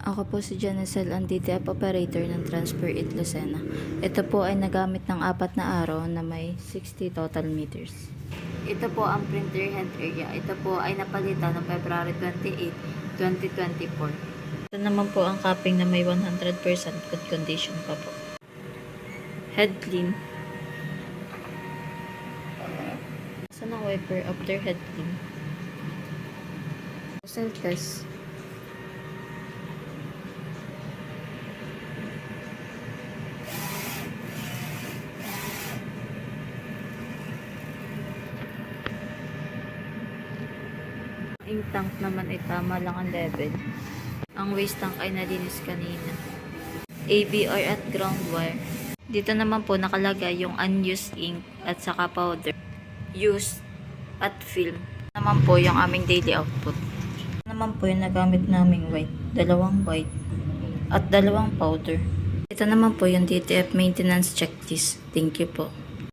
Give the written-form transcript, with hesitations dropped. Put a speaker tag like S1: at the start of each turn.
S1: Ako po si Janessel, ang DTF operator ng Transfer It Lucena. Ito po ay nagamit ng 4 na araw na may 60 total meters. Ito po ang printer head area. Ito po ay napalitan ng February 28, 2024. Ito naman po ang capping na may 100% good condition pa po. Head clean. Saan ang wiper after head clean? Cell test. Yung tank naman ay tama lang ang level. Ang waste tank ay nalinis kanina. ABR at ground wire. Dito naman po nakalagay yung unused ink at saka powder. Used at film. Naman po yung aming daily output. Naman po yung nagamit naming white. 2 white at 2 powder. Ito naman po yung DTF maintenance checklist. Thank you po.